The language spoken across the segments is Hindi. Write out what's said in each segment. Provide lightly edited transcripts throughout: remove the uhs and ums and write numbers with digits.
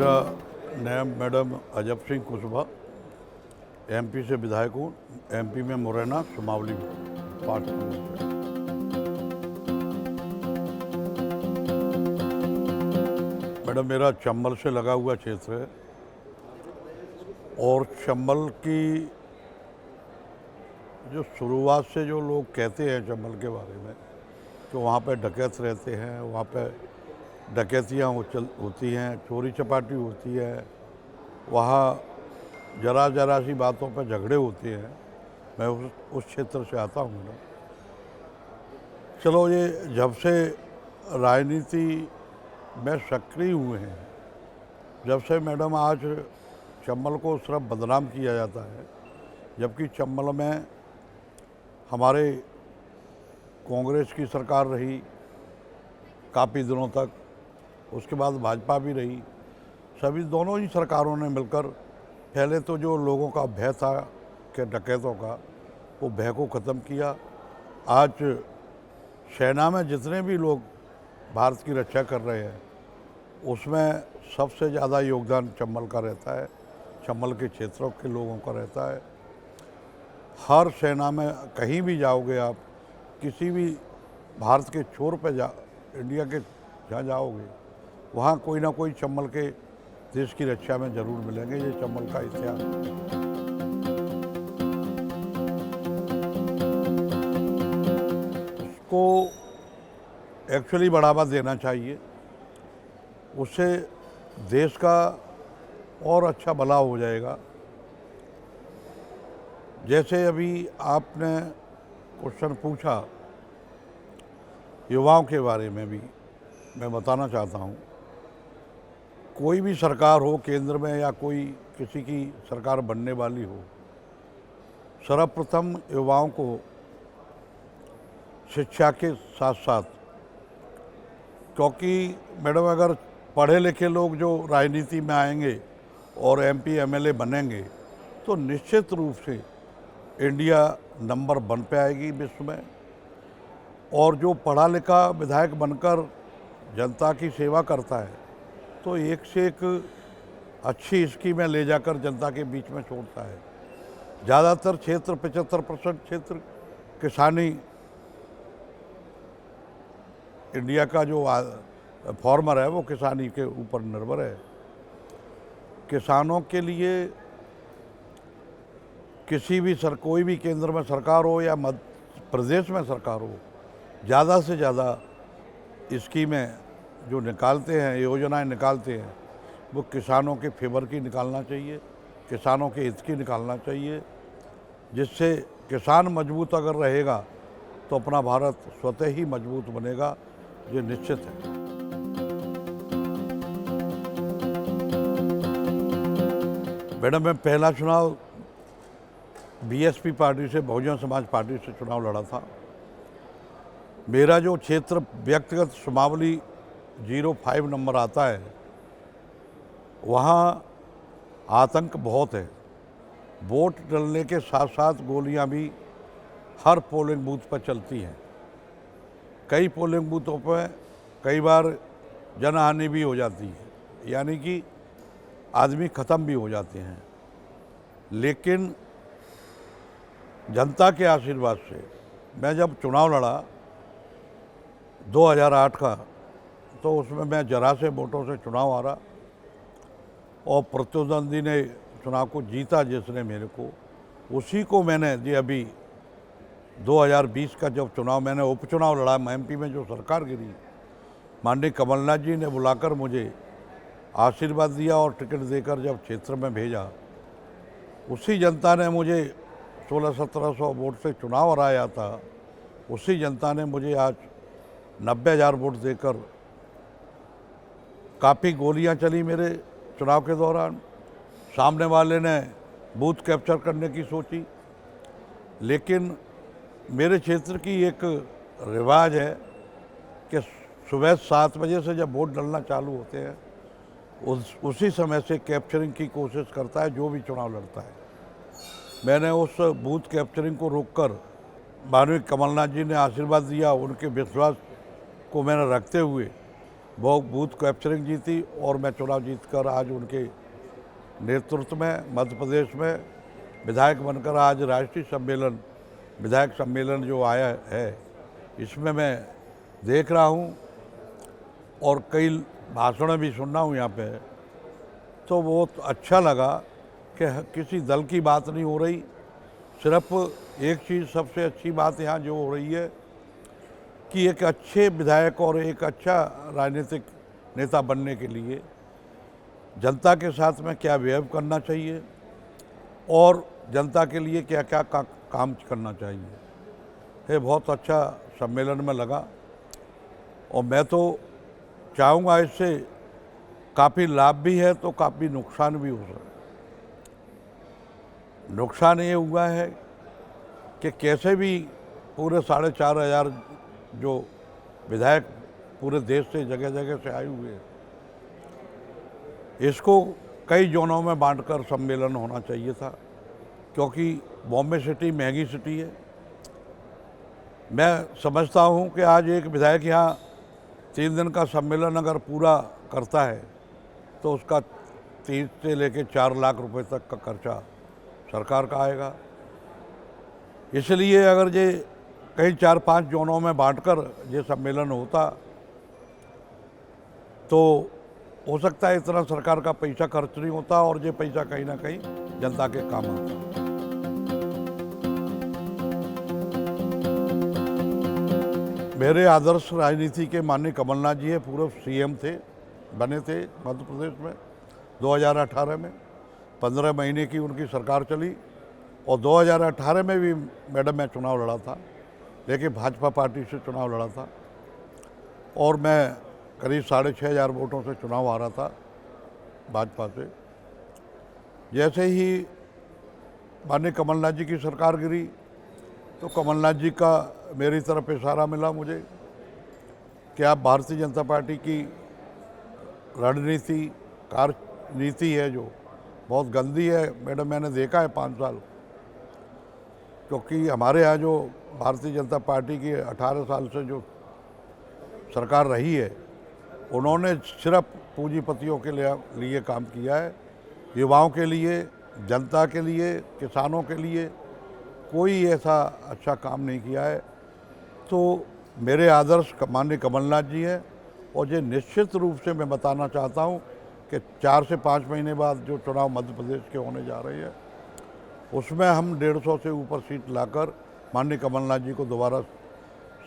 मेरा नाम मैडम अजब सिंह कुशवाहा, एमपी से विधायक हूँ। एमपी में मुरैना सुमावली पार्ट। मैडम मेरा चंबल से लगा हुआ क्षेत्र है और चंबल की जो शुरुआत से जो लोग कहते हैं चंबल के बारे में कि वहाँ पे डकैत रहते हैं, वहाँ पे डकैतियाँ होती हैं, चोरी चपाटी होती है, वहाँ जरा सी बातों पे झगड़े होते हैं। मैं उस क्षेत्र से आता हूँ मैडम। चलो ये जब से राजनीति में सक्रिय हुए हैं, जब से मैडम आज चंबल को सिर्फ बदनाम किया जाता है, जबकि चंबल में हमारे कांग्रेस की सरकार रही काफ़ी दिनों तक, उसके बाद भाजपा भी रही। सभी दोनों ही सरकारों ने मिलकर पहले तो जो लोगों का भय था कि डकैतों का, वो भय को ख़त्म किया। आज सेना में जितने भी लोग भारत की रक्षा कर रहे हैं, उसमें सबसे ज़्यादा योगदान चंबल का रहता है, चंबल के क्षेत्रों के लोगों का रहता है। हर सेना में कहीं भी जाओगे आप, किसी भी भारत के छोर पे इंडिया के जहाँ जाओगे, वहाँ कोई ना कोई चंबल के देश की रक्षा में ज़रूर मिलेंगे। ये चंबल का इतिहास है। उसको एक्चुअली बढ़ावा देना चाहिए, उससे देश का और अच्छा भला हो जाएगा। जैसे अभी आपने क्वेश्चन पूछा युवाओं के बारे में, भी मैं बताना चाहता हूँ। कोई भी सरकार हो केंद्र में या कोई किसी की सरकार बनने वाली हो, सर्वप्रथम युवाओं को शिक्षा के साथ साथ, क्योंकि मैडम अगर पढ़े लिखे लोग जो राजनीति में आएंगे और एमपी एमएलए बनेंगे तो निश्चित रूप से इंडिया नंबर 1 पे आएगी विश्व में। और जो पढ़ा लिखा विधायक बनकर जनता की सेवा करता है तो एक से एक अच्छी स्कीमें ले जाकर जनता के बीच में छोड़ता है। ज़्यादातर क्षेत्र 75% क्षेत्र किसानी, इंडिया का जो फार्मर है वो किसानी के ऊपर निर्भर है। किसानों के लिए किसी भी कोई भी केंद्र में सरकार हो या मध्य प्रदेश में सरकार हो, ज़्यादा से ज़्यादा स्कीमें जो निकालते हैं, योजनाएं निकालते हैं, वो किसानों के फेवर की निकालना चाहिए, किसानों के हित की निकालना चाहिए। जिससे किसान मजबूत अगर रहेगा तो अपना भारत स्वतः ही मजबूत बनेगा, ये निश्चित है। मैडम मैं पहला चुनाव बीएसपी पार्टी से, बहुजन समाज पार्टी से चुनाव लड़ा था। मेरा जो क्षेत्र व्यक्तिगत सुमावली 05 नंबर आता है, वहाँ आतंक बहुत है। वोट डलने के साथ साथ गोलियां भी हर पोलिंग बूथ पर चलती हैं। कई पोलिंग बूथों पर कई बार जनहानि भी हो जाती है, यानी कि आदमी ख़त्म भी हो जाते हैं। लेकिन जनता के आशीर्वाद से मैं जब चुनाव लड़ा 2008 का, तो उसमें मैं जरा से वोटों से चुनाव हारा और प्रतिद्वंदी ने चुनाव को जीता जिसने मेरे को, उसी को मैंने जी अभी 2020 का जब चुनाव मैंने उपचुनाव लड़ा, एमपी में जो सरकार गिरी, माननीय कमलनाथ जी ने बुलाकर मुझे आशीर्वाद दिया और टिकट देकर जब क्षेत्र में भेजा, उसी जनता ने मुझे 1600-1700 वोट से चुनाव हराया था। उसी जनता ने मुझे आज 90,000 वोट देकर, काफ़ी गोलियां चली मेरे चुनाव के दौरान, सामने वाले ने बूथ कैप्चर करने की सोची। लेकिन मेरे क्षेत्र की एक रिवाज है कि सुबह 7 बजे से जब वोट डलना चालू होते हैं, उसी समय से कैप्चरिंग की कोशिश करता है जो भी चुनाव लड़ता है। मैंने उस बूथ कैप्चरिंग को रोककर, माननीय कमलनाथ जी ने आशीर्वाद दिया, उनके विश्वास को मैंने रखते हुए वो बूथ कैप्चरिंग जीती और मैं चुनाव जीतकर आज उनके नेतृत्व में मध्य प्रदेश में विधायक बनकर आज राष्ट्रीय सम्मेलन, विधायक सम्मेलन जो आया है, इसमें मैं देख रहा हूँ और कई भाषण भी सुन रहा हूँ यहाँ पे, तो बहुत अच्छा लगा कि किसी दल की बात नहीं हो रही। सिर्फ एक चीज़ सबसे अच्छी बात यहाँ जो हो रही है कि एक अच्छे विधायक और एक अच्छा राजनीतिक नेता बनने के लिए जनता के साथ में क्या व्यवहार करना चाहिए और जनता के लिए क्या क्या काम करना चाहिए, ये बहुत अच्छा सम्मेलन में लगा। और मैं तो चाहूँगा इससे काफ़ी लाभ भी है तो काफ़ी नुकसान भी हो सकता है। नुकसान ये हुआ है कि कैसे भी पूरे 4,500 जो विधायक पूरे देश से जगह जगह से आए हुए हैं, इसको कई जोनों में बांटकर सम्मेलन होना चाहिए था, क्योंकि बॉम्बे सिटी महंगी सिटी है। मैं समझता हूँ कि आज एक विधायक यहाँ 3 दिन का सम्मेलन अगर पूरा करता है तो उसका 3 से लेकर 4 लाख रुपए तक का खर्चा सरकार का आएगा। इसलिए अगर ये कहीं 4-5 जोनों में बांटकर ये सम्मेलन होता तो हो सकता है इतना सरकार का पैसा खर्च नहीं होता और ये पैसा कहीं ना कहीं जनता के काम आता। मेरे आदर्श राजनीति के माननीय कमलनाथ जी है, पूर्व सीएम थे, बने थे मध्य प्रदेश में 2018 में। 15 महीने की उनकी सरकार चली और 2018 में भी मैडम मैं चुनाव लड़ा था, लेकिन भाजपा पार्टी से चुनाव लड़ा था और मैं करीब 6,500 वोटों से चुनाव हारा था भाजपा से। जैसे ही माननीय कमलनाथ जी की सरकार गिरी तो कमलनाथ जी का मेरी तरफ इशारा मिला मुझे कि आप भारतीय जनता पार्टी की रणनीति कार्यनीति है जो बहुत गंदी है मैडम, मैंने देखा है 5 साल, क्योंकि हमारे यहाँ जो भारतीय जनता पार्टी की 18 साल से जो सरकार रही है, उन्होंने सिर्फ पूंजीपतियों के लिए काम किया है, युवाओं के लिए, जनता के लिए, किसानों के लिए कोई ऐसा अच्छा काम नहीं किया है। तो मेरे आदर्श माननीय कमलनाथ जी हैं और ये निश्चित रूप से मैं बताना चाहता हूँ कि 4 से 5 महीने बाद जो चुनाव मध्य प्रदेश के होने जा रहे हैं उसमें हम 150 से ऊपर सीट लाकर माननीय कमलनाथ जी को दोबारा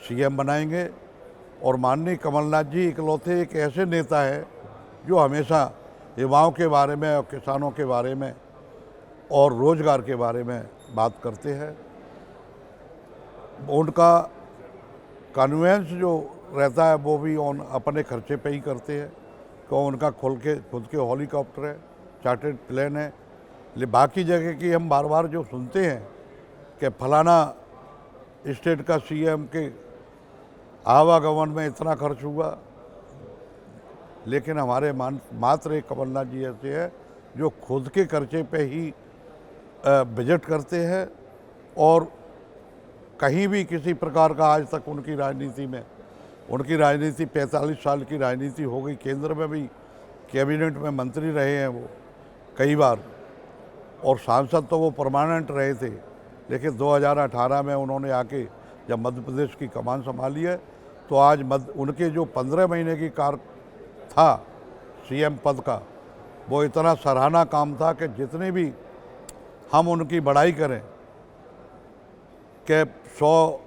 सीएम बनाएंगे। और माननीय कमलनाथ जी इकलौते एक ऐसे नेता है जो हमेशा युवाओं के बारे में और किसानों के बारे में और रोजगार के बारे में बात करते हैं। उनका कन्वेंस जो रहता है वो भी अपने खर्चे पे ही करते हैं, तो उनका खुद के हेलीकॉप्टर है, चार्टर्ड प्लेन है। बाकी जगह की हम बार बार जो सुनते हैं कि फलाना स्टेट का सीएम के आवागमन में इतना खर्च हुआ, लेकिन हमारे मात्र एक कमलनाथ जी ऐसे हैं जो खुद के खर्चे पे ही बजट करते हैं और कहीं भी किसी प्रकार का आज तक उनकी राजनीति 45 साल की राजनीति हो गई। केंद्र में भी कैबिनेट में मंत्री रहे हैं वो कई बार और सांसद तो वो परमानेंट रहे थे, लेकिन 2018 में उन्होंने आके जब मध्य प्रदेश की कमान संभाली है तो आज उनके जो 15 महीने की कार था सीएम पद का, वो इतना सराहना काम था कि जितने भी हम उनकी बड़ाई करें कि 100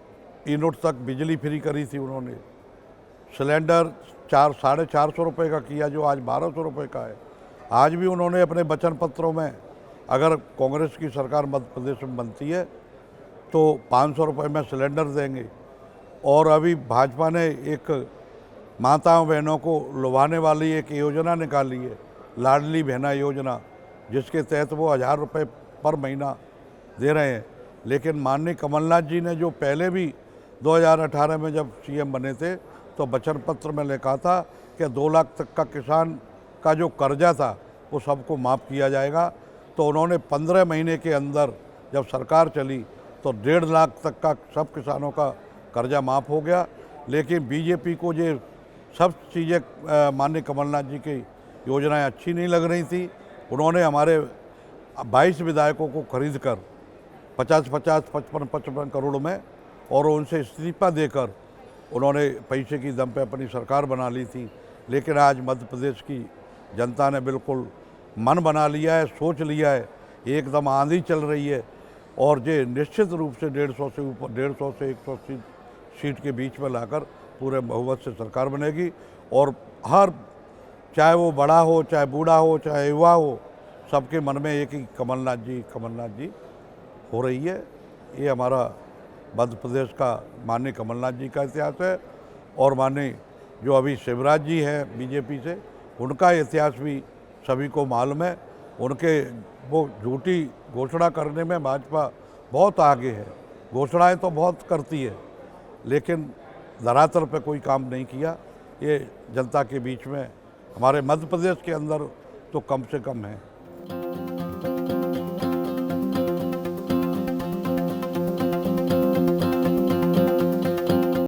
यूनिट तक बिजली फ्री करी थी उन्होंने, सिलेंडर 450 रुपये का किया जो आज 1200 रुपये का है। आज भी उन्होंने अपने वचन पत्रों में अगर कांग्रेस की सरकार मध्य प्रदेश में बनती है तो 500 रुपये में सिलेंडर देंगे। और अभी भाजपा ने एक माताओं बहनों को लुभाने वाली एक योजना निकाली है, लाडली बहना योजना, जिसके तहत वो 1000 रुपये पर महीना दे रहे हैं। लेकिन माननीय कमलनाथ जी ने जो पहले भी 2018 में जब सीएम बने थे तो वचन पत्र में लिखा था कि 2 लाख तक का किसान का जो कर्जा था वो सबको माफ़ किया जाएगा। तो उन्होंने 15 महीने के अंदर जब सरकार चली तो 1.5 लाख तक का सब किसानों का कर्जा माफ़ हो गया। लेकिन बीजेपी को ये सब चीज़ें माननीय कमलनाथ जी की योजनाएं अच्छी नहीं लग रही थी। उन्होंने हमारे 22 विधायकों को खरीद कर 50-50, 55-55 करोड़ में और उनसे इस्तीफा देकर उन्होंने पैसे की दम पे अपनी सरकार बना ली थी। लेकिन आज मध्य प्रदेश की जनता ने बिल्कुल मन बना लिया है, सोच लिया है, एकदम आंधी चल रही है और ये निश्चित रूप से 150 से ऊपर 150 से 180 सीट के बीच में लाकर पूरे बहुमत से सरकार बनेगी। और हर, चाहे वो बड़ा हो, चाहे बूढ़ा हो, चाहे युवा हो, सबके मन में एक ही कमलनाथ जी हो रही है। ये हमारा मध्य प्रदेश का माननीय कमलनाथ जी का इतिहास है। और माननीय जो अभी शिवराज जी हैं बीजेपी से, उनका इतिहास भी सभी को मालूम है। उनके वो झूठी घोषणा करने में भाजपा बहुत आगे है। घोषणाएं तो बहुत करती है लेकिन धरातल पे कोई काम नहीं किया। ये जनता के बीच में हमारे मध्य प्रदेश के अंदर तो कम से कम है।